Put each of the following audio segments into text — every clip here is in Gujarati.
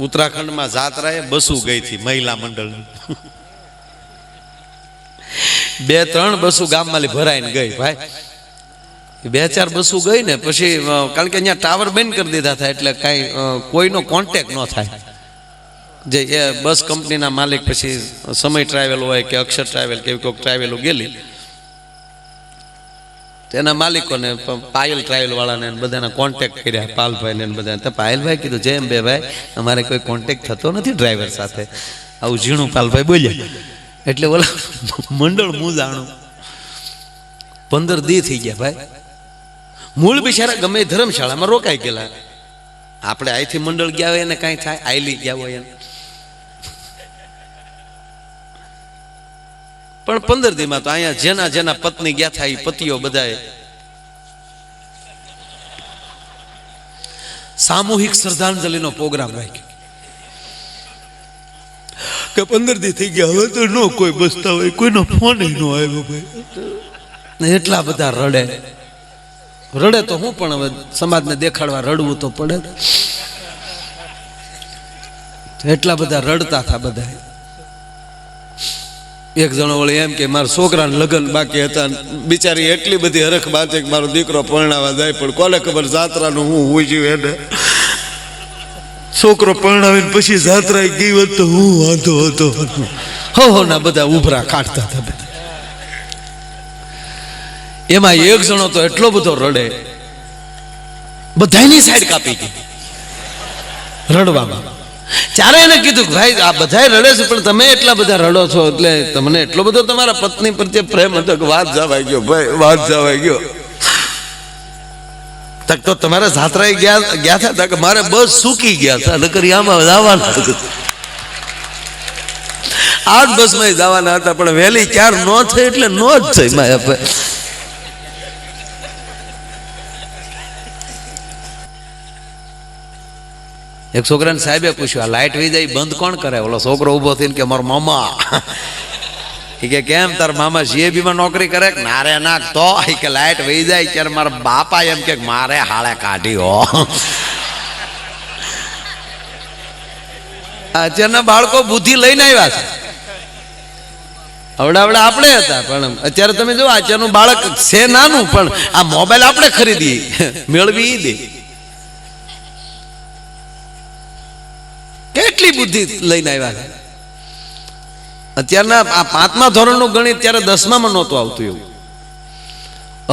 ઉત્તરાખંડમાં જાત્રાએ બસો ગઈ હતી મહિલા મંડળ 2-3 બસો ગામમાં ભરાઈને ગઈ ભાઈ 2-4 બસો ગઈ ને પછી કારણ કે અહીંયા ટાવર બંધ કરી દીધા હતા એટલે કાંઈ કોઈનો કોન્ટેક્ટ ન થાય જે એ બસ કંપનીના માલિક પછી સમય ટ્રાવેલ હોય કે અક્ષર ટ્રાવેલ કે કોઈક ટ્રાવેલો ગયેલી તેના માલિકોને પાયલ ટ્રાવેલ વાળાને બધાના કોન્ટેક્ટ કર્યા પાલભાઈને બધા તો પાયલભાઈ કીધું જેમ બે ભાઈ અમારે કોઈ કોન્ટેક્ટ થતો નથી ડ્રાઈવર સાથે આવું ઝીણું પાલભાઈ બોલ્યા એટલે ઓલા મંડળ હું જાણું 15 દી થઈ ગયા ભાઈ મૂળ બિચારા ગમે ધર્મશાળામાં રોકાઈ ગયેલા આપણે અહીંથી મંડળ ગયા હોય એને કાંઈ થાય આયલી ગયા હોય એને પણ 15 દીમાં તો અહીંયા જેના જેના પત્ની ગયા થાય એ પતિઓ બધાએ સામૂહિક શ્રદ્ધાંજલિનો પ્રોગ્રામ રાખ્યો કે 15 દી થઈ ગયા હવે તો નો કોઈ બસતા હોય કોઈનો ફોન ન આવ્યો ભાઈ એટલા બધા રડે તો હું પણ હવે સમાજને દેખાડવા રડવું તો પડે એટલા બધા રડતા હતા બધા એક જણો વળી એમ કે મારા છોકરાને લગ્ન બાકી હતા બિચારી એટલી બધી હરખ બાંધે કે મારો દીકરો પરણાવા જાય પણ કોને ખબર જાત્રાનું હું હોય જ્યું એને છોકરો પરણાવીને પછી જાત્રા ગઈ હોત તો હું વાંધો હતો હો ના બધા ઉભરા કાઢતા હતા બધા એમાં એક જણો તો એટલો બધો રડે બધાની સાઈડ કાપી ગઈ રડવામાં ત્યારે એને કીધું કે ભાઈ આ બધા રડે છે પણ તમે એટલા બધા રડો છો એટલે તમને એટલો બધો તમારા પત્ની પ્રત્યે પ્રેમ હતો કે વાત જવાઈ ગયો ભાઈ વાત જવાઈ ગયો તક તો તમારા જાત્રાએ ગયા હતા કે મારે બસ સૂકી ગયા હતા નકર આમાં જવાના આ જ બસમાં જવાના હતા પણ વહેલી ક્યાર ન થઈ એટલે ન જ થઈ માયા એક છોકરાને સાહેબે પૂછ્યું આ લાઈટ વહી જાય બંધ કોણ કરે ઓલો છોકરો ઉભો થઈને કે મારો મામા કે કેમ તાર મામા જીએબી માં નોકરી કરે નારે ના તો કે લાઈટ વહી જાય ત્યારે મારા બાપા એમ કે મારે હાળે કાઢી હો અત્યારના બાળકો બુદ્ધિ લઈને આવ્યા છે અવડા આપણે હતા પણ અત્યારે તમે જો અત્યારનું બાળક છે નાનું પણ આ મોબાઈલ આપણે ખરીદી મેળવી દે કેટલી બુદ્ધિ લઈને આવ્યા છે અત્યારના આ 5મા ધોરણનું ગણિત ત્યારે 10મામાં નહોતું આવતું એવું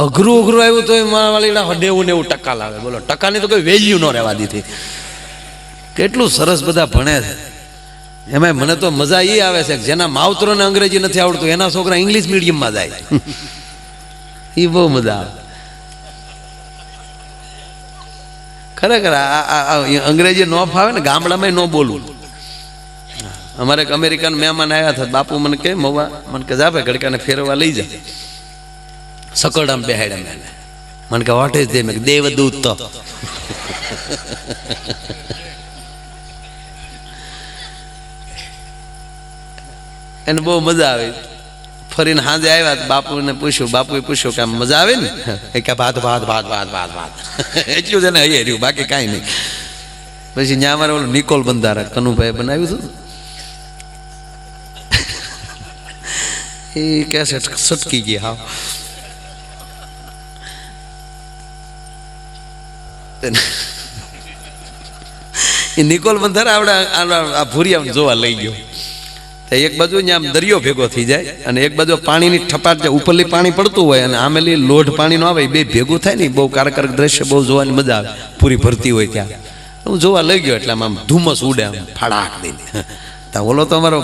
અઘરું આવ્યું તો વાળીડા 90 ટકા લાવે બોલો ટકાની તો કોઈ વેલ્યુ ન રહેવા દીધી કેટલું સરસ બધા ભણે છે એમાં મને તો મજા એ આવે છે જેના માવતરોને અંગ્રેજી નથી આવડતું એના છોકરા ઇંગ્લિશ મીડિયમમાં જાય એ બહુ મજા આવે ખરેખર અંગ્રેજી ન ફાવે ને ગામડામાં ન બોલવું અમારે એક અમેરિકન મહેમાન આવ્યા હતા બાપુ મને કે મવા મને કે જા ભાઈ ગડકાને ફેરવા લઈ જા સકડામ બેહાડ્યા મેં મને કે વોટ ઇઝ ધેમ દેવદૂત તો એને બહુ મજા આવી ફરીને સાંજે આવ્યા બાપુને પૂછ્યું બાપુએ પૂછ્યું કે આમ મજા આવે ને એ કે ભાત ભાત ભાત ભાત ભાત ભાત એટલું જ એને હૈયે રહ્યું બાકી કાંઈ નહીં પછી ત્યાં અમારે ઓલું નિકોલ બંધારા કનુભાઈ બનાવ્યું હતું એ કે છે સટકી ગઈ હા એ નિકોલ બંધારા આવડા ભૂરિયા જોવા લઈ ગયો એક બાજુ આમ દરિયો ભેગો થઈ જાય અને એક બાજુ પાણીની ઠપાટ ઉપરલી પાણી પડતું હોય અને આમેલી લોઢ પાણી નો આવે બે ભેગું થાય ને બહુ કારકરક દ્રશ્ય બહુ જોવાની મજા આવે પૂરી ભરતી હોય ત્યાં હું જોવા લઈ ગયો એટલે આમ ધુમ્મસ ઉડે આમ ફાડાક દઈને ત્યાં ઓલો તો અમારો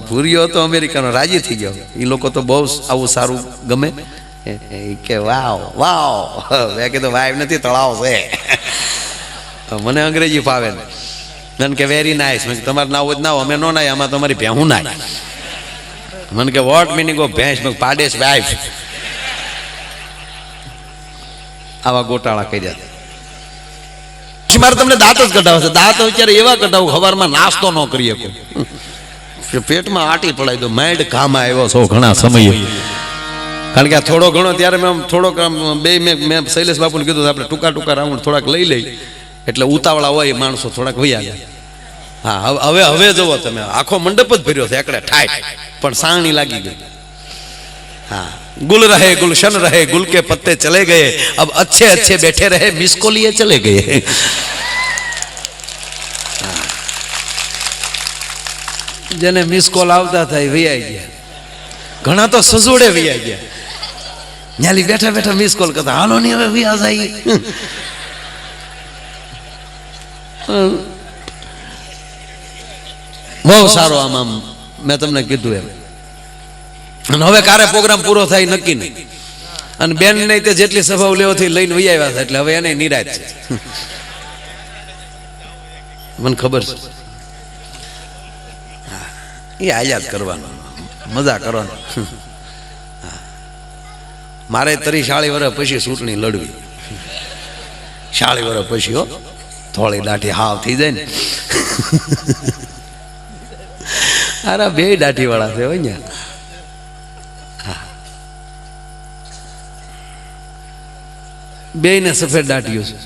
ભૂરિયો હતો અમેરિકાનો રાજી થઈ ગયો એ લોકો તો બહુ આવું સારું ગમે કે વાવ વાવ મેં કીધું વાવ નથી તળાવ છે મને અંગ્રેજી ફાવે ને મને કે વેરી નાઇસ મેં તમારે નાવ જ ના અમે નો નાય આમાં તમારી ભેહું નાય મને કે વોટ મિનિંગ ઓફ ભેંસ મેં પાડેશ વાઈફ આવા ગોટાળા કર્યા પછી મારે તમને દાંત જ કઢાવે છે દાંત અત્યારે એવા કઢાવું સવારમાં નાસ્તો ન કરી શકો પેટમાં આટી પડાવી દો માઇન્ડ કામમાં આવ્યો છો ઘણા સમયે કારણ કે આ થોડો ઘણો ત્યારે મેં થોડોક બે મેં શૈલેષ બાપુને કીધું આપણે ટૂંકા રાઉન્ડ થોડાક લઈ લઈ એટલે ઉતાવળા હોય માણસો થોડાક વૈયા જાય. હા, હવે હવે જુઓ તમે, આખો મંડપ જ ભર્યો છે એકડે ઠાઠ, પણ સાંગણી લાગી ગઈ. हाँ, गुल रहे गुलशन रहे, गुल के पत्ते चले गए, अब अच्छे अच्छे बैठे रहे, मिस को लिए चले गए. જેને મિસ કોલ આવતા થાય વૈયા ગયા, ઘણા તો સજોડે વૈયા ગયા, ન્યાલી બેઠા બેઠા મિસ કોલ કરતા, હાલો ની હવે વૈયા જાય. બહુ સારો આમ મેં તમને કીધું એમ. અને હવે ક્યારે પ્રોગ્રામ પૂરો થાય નક્કી નહીં, અને બેન નહીં તે જેટલી સભાઓ લેવાથી લઈને વહી આવ્યા છે, એટલે હવે એને નિરાશ છે. મને ખબર છે, એ આયાદ કરવાનું, મજા કરવાનું. મારે 40 વર્ષ પછી ચૂંટણી લડવી, 40 વર્ષ પછી હો, થોડી દાઢી હાવ થઈ જાય ને. અરે બે દાઢી વાળા છે હોય. બે ને સફેદ દાઢીઓ છે,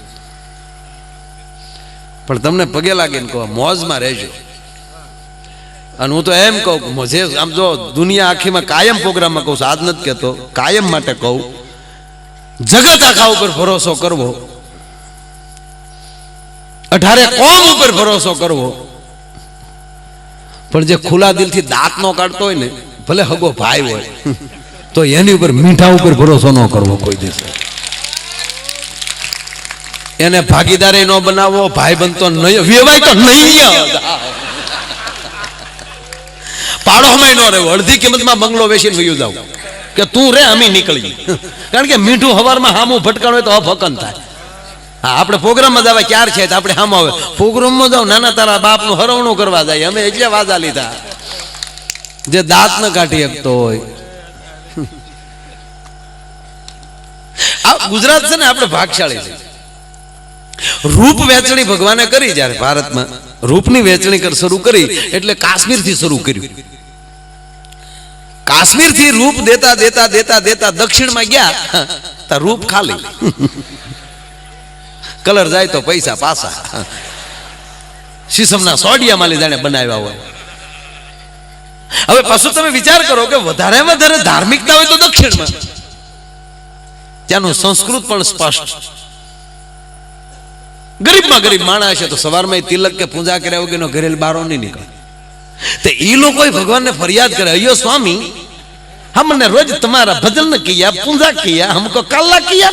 પણ તમને પગે લાગીને કહો મોજમાં રહેજો. અને હું તો એમ કહું, જે આમ જો દુનિયા આખીમાં કાયમ પ્રોગ્રામમાં કહું છું, આજ નથી કહેતો, કાયમ માટે કહું, જગત આખા ઉપર ભરોસો કરવો, 18 કોમ ઉપર ભરોસો કરવો, પણ જે ખુલ્લા દિલથી દાંત નો કાઢતો હોય ને, ભલે હગો ભાઈ હોય, તો એની ઉપર મીઠા ઉપર ભરોસો ન કરવો કોઈ દિવસ. એને ભાગીદારી નો બનાવો, ભાઈ બનતો નહીં, વેવાય તો નહીં, પાડોમાં નો રહેવો, અડધી કિંમતમાં બંગલો વેચીને વયું જાવ કે તું રે અમે નીકળી. કારણ કે મીઠું હવારમાં હામું ભટકાણ હોય તો અફકન થાય. હા, આપણે પ્રોગ્રામમાં જવા ક્યાર છે તો આપણે હામો આવે, પ્રોગ્રામમાં જાવ નાના તારા બાપનું હરવણું કરવા જાય. અમે એટલે વાદા લીધા, જે દાંત ન કાઢી શકતો હોય. આ ગુજરાત છે ને આપણે ભાગશાળી છે. રૂપ વેચણી ભગવાને કરી, જ્યારે ભારતમાં રૂપની વેચણી શરૂ કરી એટલે કાશ્મીર થી શરૂ કર્યું. કાશ્મીર થી રૂપ દેતા દેતા દેતા દેતા દક્ષિણમાં ગયા, તા રૂપ ખાલી, કલર જાય તો પૈસા પાસા. શીશમના સોડિયામાં લીધાને બનાવ્યા હોય. હવે પાછું તમે વિચાર કરો કે વધારે વધારે ધાર્મિકતા હોય તો દક્ષિણમાં, ત્યાંનું સંસ્કૃત પણ સ્પષ્ટ. ગરીબમાં ગરીબ માણસ છે તો સવારમાં તિલક કે પૂજા કર્યા વગર ઘરેલ બારો નહીં નીકળે. તો એ લોકો ભગવાનને ફરિયાદ કરે, અયો સ્વામી, हमने रोज तुम्हारा भजन किया, पूजा किया, हमको काला किया.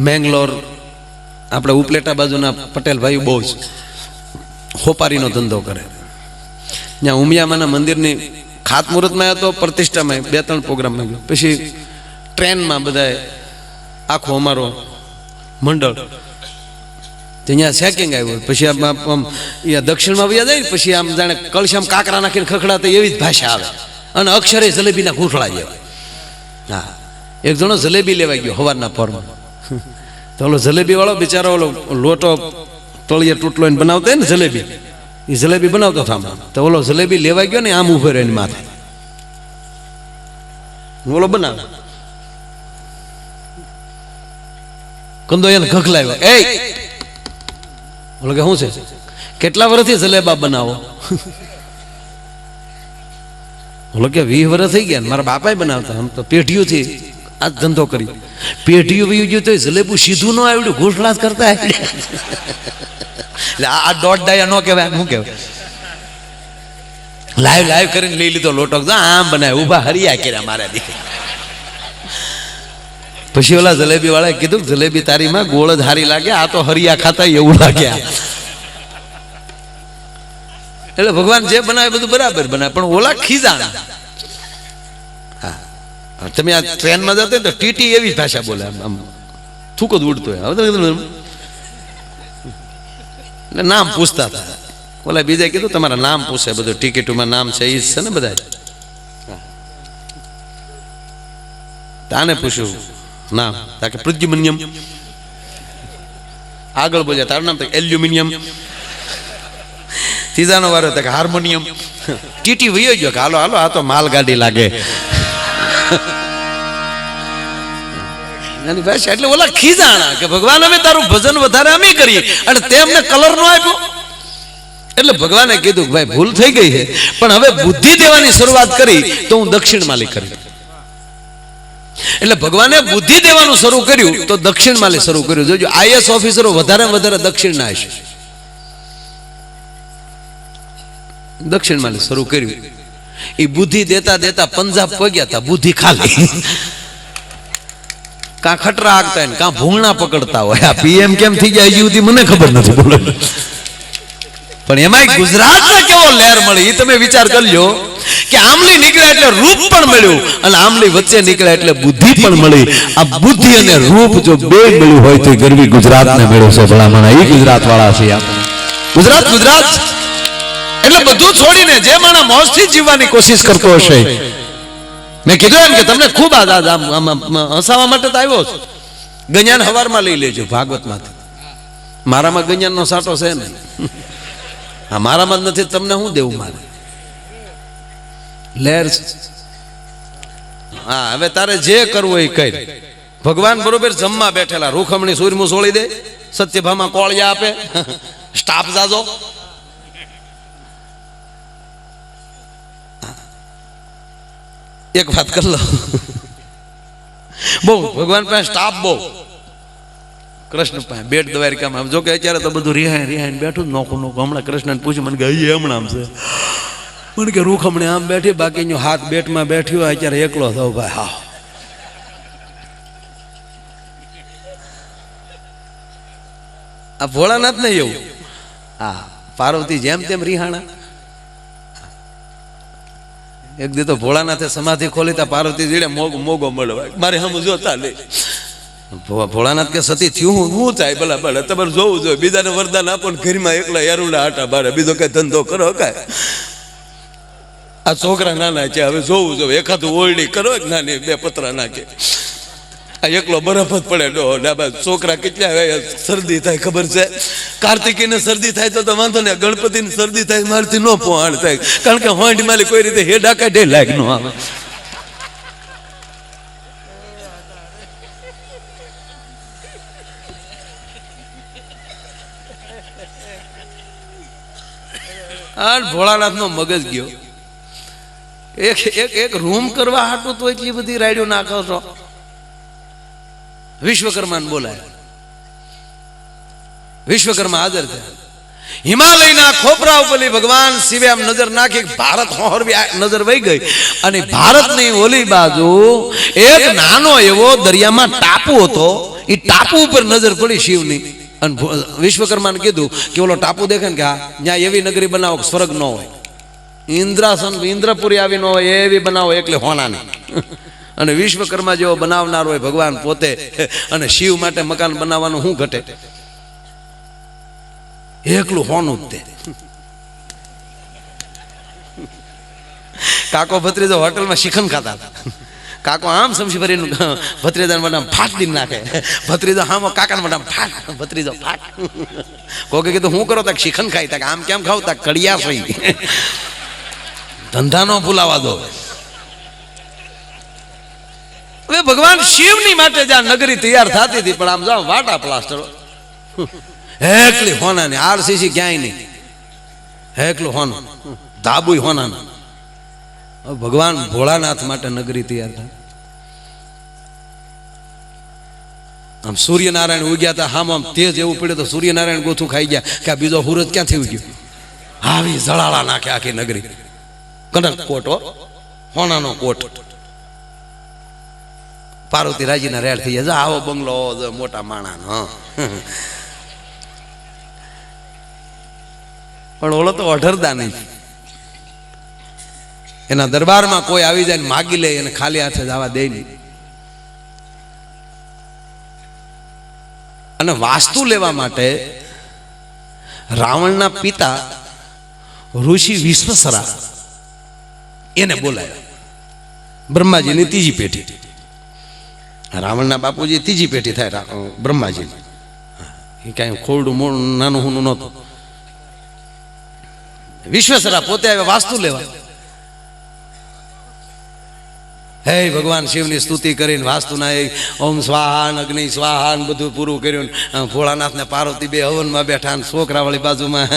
મેંગલોર આપણે ઉપલેટા બાજુના પટેલ ભાઈ બહુ જ હોપારીનો ધંધો કરે. ત્યાં ઉમિયામાના મંદિરની ખાતમુહૂર્તમાં હતો, પ્રતિષ્ઠામાં 2-3 પ્રોગ્રામમાં ગયો. પછી ટ્રેનમાં બધા આખો અમારો મંડળ ત્યાં સેકિંગ આવ્યું. પછી આમ દક્ષિણમાં વ્યા જાય ને, પછી આમ જાણે કળશામ કાકરા નાખીને ખખડાતા એવી જ ભાષા આવે, અને અક્ષરે જલેબીના ગૂંઠળા જેવા. હા, એક જણો જલેબી લેવા ગયો સવારના પોરમાં, તો ઓલો જલેબી વાળો બિચારો ઓલો લોટો તળિયે તૂટલો એને બનાવતા ને જલેબી, એ જલેબી બનાવતો હતો. તો ઓલો જલેબી લેવા ગયો ને, આમ ઉભો રહ્યો એની માથે, ઓલો બનાવે કંદો એને ખખલાવ્યો, એ ઓલો કે શું છે, કેટલા વર્ષથી જલેબા બનાવો? ઓલો કે 20 વર્ષ થઈ ગયા, મારા બાપાએ બનાવતા, આમ તો પેઢીઓથી આ ધંધો કરી. પેઢીઓ વયું ગયું તો જલેબુ સીધું ન આવડ્યું, ઘૂંટલા જ કરતા આવડ્યા. એટલે આ દોઢ ડાયા ન કહેવાય, શું કહેવાય? લાઈવ લાઈવ કરીને લઈ લીધો લોટો, આમ બનાવે, ઉભા હરિયા કર્યા મારા દીકરા. પછી ઓલા જલેબી વાળાએ કીધું, જલેબી તારી માં ગોળ જ હારી લાગે, આ તો હરિયા ખાતા એવું લાગ્યા. એટલે ભગવાન જે બનાવે બધું બરાબર બનાવે, પણ ઓલા ખીજાણા. હા, તમે આ ટ્રેનમાં જતા તો ટીટી એવી ભાષા બોલે, આમ થૂકો જ ઉડતો હોય. એટલે નામ પૂછતા હતા. ઓલા બીજા કીધું તમારા નામ પૂછે, બધું ટિકિટોમાં નામ છે એ છે ને બધા. તાને પૂછ્યું નામ, તાકે પ્રદ્યુમન્યમ. આગળ બોલ્યા તારું નામ? એલ્યુમિનિયમ. ત્રીજાનો વારો તો હાર્મોનિયમ. ટીટી વયો ગયો કે હાલો હાલો આ તો માલગાડી લાગે. એટલે ઓલા ખીજાણા કે ભગવાન અમે તારું ભજન વધારે અમે કરીએ અને તે અમને કલર નો આપ્યો. એટલે ભગવાને કીધું ભાઈ ભૂલ થઈ ગઈ છે, પણ હવે બુદ્ધિ દેવાની શરૂઆત કરી તો હું દક્ષિણ માલી કરી. એટલે ભગવાને બુદ્ધિ દેવાનું શરૂ કર્યું તો દક્ષિણ માલી શરૂ કર્યું. જોજો આઈએસ ઓફિસરો વધારે વધારે દક્ષિણ ના હશે. દક્ષિણ માલી શરૂ કર્યું. એ બુદ્ધિ દેતા દેતા પંજાબ પગ્યા હતા, બુદ્ધિ ખાલી. કાં ખટરા આગતા હોય કાં ભૂંગણા પકડતા હોય. આ પીએમ કેમ થઈ ગયા હજી સુધી મને ખબર નથી. બોલો પણ એમાં ગુજરાતને કેવો લહેર મળી એ તમે વિચાર કરજો કે આમલી નીકળ્યા એટલે રૂપ પણ મળ્યું અને આમલી વચ્ચે નીકળ્યા એટલે બુદ્ધિ પણ મળી. આ બુદ્ધિ અને રૂપ જો બે મળ્યું હોય તો ગરવી ગુજરાતને મળ્યો છે. ભલામણ એ ગુજરાત વાળા છે આપણે. ગુજરાત ગુજરાત એટલે બધું છોડીને જે માણસ મોજથી જીવવાની કોશિશ કરતો હશે. મેં કીધું એમ કે તમને ખૂબ હસાવા માટે તો આવ્યો છું. ગજાન હવારમાં લઈ લેજો ભાગવતમાંથી. મારામાં ગજાનનો સાટો છે ને, હા મારામાં જ નથી, તમને શું દેવું મારે? લહેર છે. હા હવે તારે જે કરવું એ કર. ભગવાન બરોબર જમવા બેઠેલા રૂખમણી સૂર્યમું સોળી દે, સત્યભામાં કોળિયા આપે, સ્ટાફ જાજો. એક વાત કરી લો, બહુ ભગવાન પાસે સ્ટાફ બહુ. કૃષ્ણ પાસે બેટ દ્વારિકામાં જો કે અત્યારે તો બધું રિહાઈ બેઠું નોખું નોખું. હમણાં કૃષ્ણને પૂછ્યું મને કે હમણાં આમ છે, મને કે રૂખમણી આમ બેઠી, બાકી હાથ બેટમાં બેઠ્યો અત્યારે એકલો થયો ભાઈ. હા આ ભોળાનાથ ને એવું. હા પાર્વતી જેમ તેમ રિહાણા. એક દી તો ભોળાનાથે સમાધિ ખોલી તા પાર્વતી જીડે મોગો મળ્યો મારે હમ જોતા લે. ભોળાનાથ કે સતી થયું હું થાય ભલા ભલે તમારે જોવું જોઈએ. બીજાને વરદાન આપો ને ઘરમાં એકલા એરુડા આટા બારે, બીજો કઈ ધંધો કરો કાય. આ છોકરા નાના છે હવે જોવું જોઈએ. એકાદું ઓરડી કરો નાની બે પતરા નાખે. આ એકલો બરફ જ પડે ડો. છોકરા કેટલા શરદી થાય ખબર છે? કાર્તિકીને શરદી થાય તો વાંધો ને, ગણપતિને શરદી થાય મારથી ન પહોંચ થાય, કારણ કે હોંડ માલી કોઈ રીતે હેડા કાઢે લાગ નો આવે. આ ભોળાનાથ નો મગજ ગયો. એક રૂમ કરવા હાટું તો એટલી બધી રાયડું નાખો છો. વિશ્વકર્માને બોલાય, વિશ્વકર્મા હાજર થયા. હિમાલયના ખોપરા ઉપર ભગવાન શિવે આમ નજર નાખી, ભારત હોરવી નજર વહી ગઈ અને ભારતની ઓલી બાજુ એક નાનો એવો દરિયામાં ટાપુ હતો. એ ટાપુ ઉપર નજર પડી શિવની. અને વિશ્વકર્માને કીધું કે ઓલો ટાપુ દેખે ને કે હા ત્યાં એવી નગરી બનાવો સ્વર્ગ ન હોય, ઇન્દ્રાસન ઇન્દ્રપુરી આવી ન હોય એવી બનાવો, એટલે હોનાની. અને વિશ્વકર્મા જેવો બનાવનાર હોય ભગવાન પોતે, અને શિવ માટે મકાન બનાવવાનું શું ઘટે? એકલું હોનું જ તે. કાકો ભત્રીજો હોટલમાં શિખંડ ખાતા હતા. કાકો આમ સમસી ભરીને ભત્રીજાને મોઢામાં ફાટ દી નાખે. ભત્રીજો હામો કાકાને મોઢામાં ફાટ, ભત્રીજો ફાટ. કોકે કીધું હું કરો તા શિખંડ ખાઈ તા, આમ કેમ ખાવ તા કડિયા સહી. ધંધા નો ભૂલાવા દો. હવે ભગવાન શિવની માટે જ્યાં નગરી તૈયાર થતી હતી, પણ આમ જાઓ વાટા પ્લાસ્ટર એકલી હોનાની, આરસીસી ક્યાંય નહીં, એકલું હોનું, ધાબુય હોનાનું. ભગવાન ભોળાનાથ માટે નગરી તૈયાર થાય. આમ સૂર્યનારાયણ ઉગ્યા હતા, આમ તેજ એવું પડ્યું તો સૂર્યનારાયણ ગોથું ખાઈ ગયા કે આ બીજો હુરત ક્યાંથી ઉગ્યો? આવી જળાળા નાખે આખી નગરી. કનક કોટ, હોનાનો કોટ. પાર્વતી રાજીના રેડ થઈ જાય, આવો બંગલો મોટા માણા. પણ ઓલો તો અઢરદા નહીં. એના દરબારમાં કોઈ આવી જાય ને માગી લે, એને ખાલી હાથે જવા દે નહીં. અને વાસ્તુ લેવા માટે રાવણના પિતા ઋષિ વિશ્વસરા એને બોલાયા. બ્રહ્માજીની ત્રીજી પેઢી. રાવણના બાપુજી ત્રીજી પેઢી થાય બ્રહ્માજી. એ કાંઈ ખોરડું નાનું હુનું નહોતું. વિશ્વેશ્વરા પોતે આવ્યા વાસ્તુ લેવા. હે ભગવાન શિવની સ્તુતિ કરીને વાસ્તુના એ ઓમ સ્વાહા અગ્નિ સ્વાહા બધું પૂરું કર્યું. ભોળાનાથ ને પાર્વતી બે હવનમાં બેઠા, છોકરા વળી બાજુમાં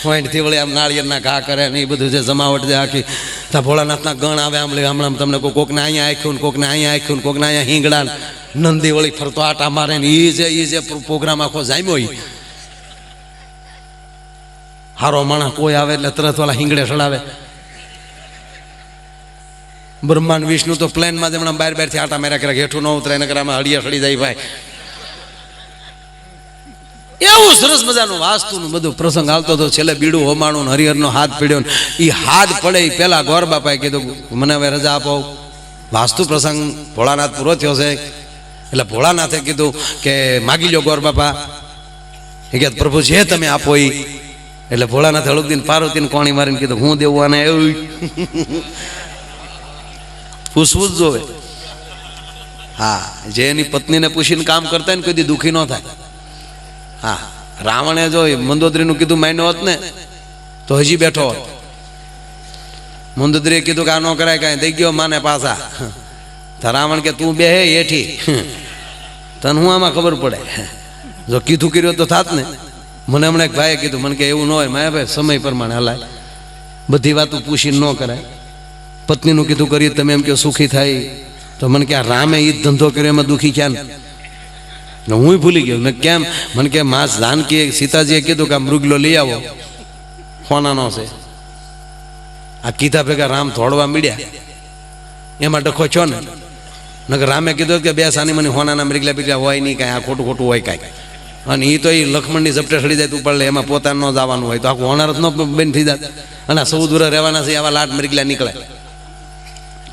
પોઈન્ટથી વળી આમ નાળિયેરના ઘા કરે ને એ બધું જે જમાવટ છે આખી. ત્યાં ભોળાનાથના ગણ આવે આમ હમણાં તમને કોકને અહીંયા આખ્યું ને કોકને અહીંયા આખ્યું ને કોકને અહીંયા હિંગડા નંદી વળી ફરતો આટા મારે ને એ જે પ્રોગ્રામ આખો જામ્યો. હારો માણસ કોઈ આવે એટલે તરત વાળા હિંગડે ચડાવે. બ્રહ્માંડ વિષ્ણુ તો પ્લેનમાં હમણાં બહારથી આટા માર્યા કરે, હેઠું ન ઉતરે, નકર આમાં હળિયા સડી જાય ભાઈ. એવું સરસ મજાનું વાસ્તુનું બધું પ્રસંગ આવતો હતો. છેલ્લે બીડું હોમાણું ને હરિહરનો હાથ પીડ્યો ને એ હાથ પડે એ પેલા ગોર બાપાએ કીધું મને હવે રજા આપો. વાસ્તુ પ્રસંગ ભોળાનાથ પૂરો થયો છે એટલે ભોળાનાથે કીધું કે માગી લો ગોર બાપા. એ કે પ્રભુ જે તમે આપો એ. એટલે ભોળાનાથે હળુકદીને પાર્વતીને કોણી મારીને કીધું હું દેવું આને એવું પૂછવું જ જોવે. હા, જે એની પત્નીને પૂછીને કામ કરતા ને કોઈ દુઃખી ન થાય. હા, રાવણે જો મંદોદરીનું કીધું માન્યો હોત ને તો હજી બેઠો હોત. મંદોદરીએ કીધું કે આ ન કરાય કાંઈ, દઈ ગયો માને પાછા. તો રાવણ કે તું બે હે હેઠી, તને હું આમાં ખબર પડે. જો કીધું કર્યો તો થાત ને. મને હમણાં એક ભાઈએ કીધું, મને કે એવું ન હોય માયા ભાઈ, સમય પ્રમાણે હલાય, બધી વાતો પૂછીને ન કરાય. પત્નીનું કીધું કરીએ તમે એમ કે સુખી થાય. તો મને કે આ રામે એ ધંધો કર્યો એમાં દુઃખી ક્યાં ને હું ભૂલી ગયો. મેં કેમ? મને કે માં જાનકી સીતાજીએ કીધું કે આ મૃગલો લઈ આવો, કોનાનો છે. આ કીધા ભેગા રામ થોડવા મીડ્યા, એમાં ડખો છો ને. નકર રામે કીધું કે બે સાની મને હોનાના મૃગલા બીગલા હોય નહીં કાંઈ, આ ખોટું ખોટું હોય કાંઈ. અને એ તો એ લક્ષ્મણની ઝપટે સડી જાય તું પડે, એમાં પોતાનું ન જવાનું હોય તો આખું હોનાર જ ન બેન થઈ જાય. અને સૌદૂર રહેવાના છે આવા લાટ મૃગલા નીકળે.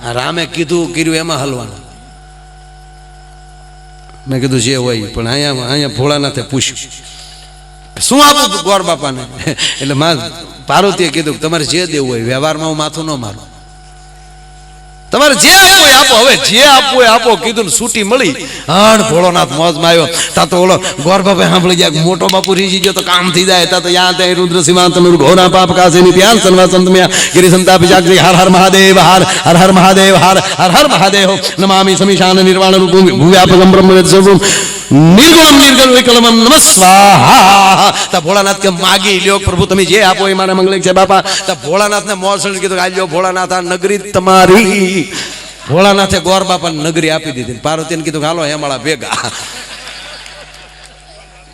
આ રામે કીધું કર્યું એમાં હલવાનું. મેં કીધું જે હોય, પણ અહીંયા ભોળાનાથે પૂછ્યું શું આપું ગોર બાપાને. એટલે માં પાર્વતીએ કીધું તમારે જે દેવું હોય, વ્યવહારમાં હું માથું ન મારું, તમારે જે આપવું હોય આપો. હવે જે આપવું હોય આપો કીધું ને છૂટી મળી. હણ ભોળોનાથ મોજમાં આવ્યો. તા તો ઓલો ગોર બાપા સાંભળી ગયા, મોટો બાપુ રીજી ગયો તો કામ થઈ જાય. તા તો યાં ત્યાં રુદ્ર સીમાંત ઘોરા પાપ કાસેની ત્યાં સન્વા સંતમ્યા ગિરી સંતાપી જાગરી હર હર મહાદેવ હર હર હર મહાદેવ હર હર હર મહાદેવ નમામિ સમીશાન નિર્વાણ રૂપમ ભૂવ્યાપકમ બ્રહ્મવેદ સર્વમ નિર્ગુણમ નિર્ગલ વિકલમમ નમઃ સ્વાહા. તા ભોળાનાથ કે માગી લ્યો પ્રભુ, તમે જે આપો એ મારા મંગલિક છે બાપા. તા ભોળાનાથને મોર સળી કીધું આ લ્યો ભોળાનાથ આ નગરી તમારી. ભોળાનાથે ગોર બાપાને નગરી આપી દીધી. પાર્વતીને કીધું હાલો હેમાળા ભેગા.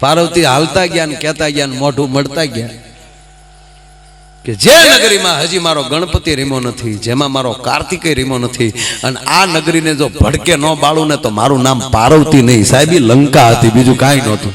પાર્વતી હાલતા ગયા ને કહેતા ગયા ને મોઢું મળતા ગયા કે જે નગરીમાં હજી મારો ગણપતિ રીમો નથી, જેમાં મારો કાર્તિકેય રીમો નથી, અને આ નગરીને જો ભડકે ન બાળું ને તો મારું નામ પાર્વતી નહીં સાહેબ, લંકા હતી, બીજું કાંઈ નહોતું.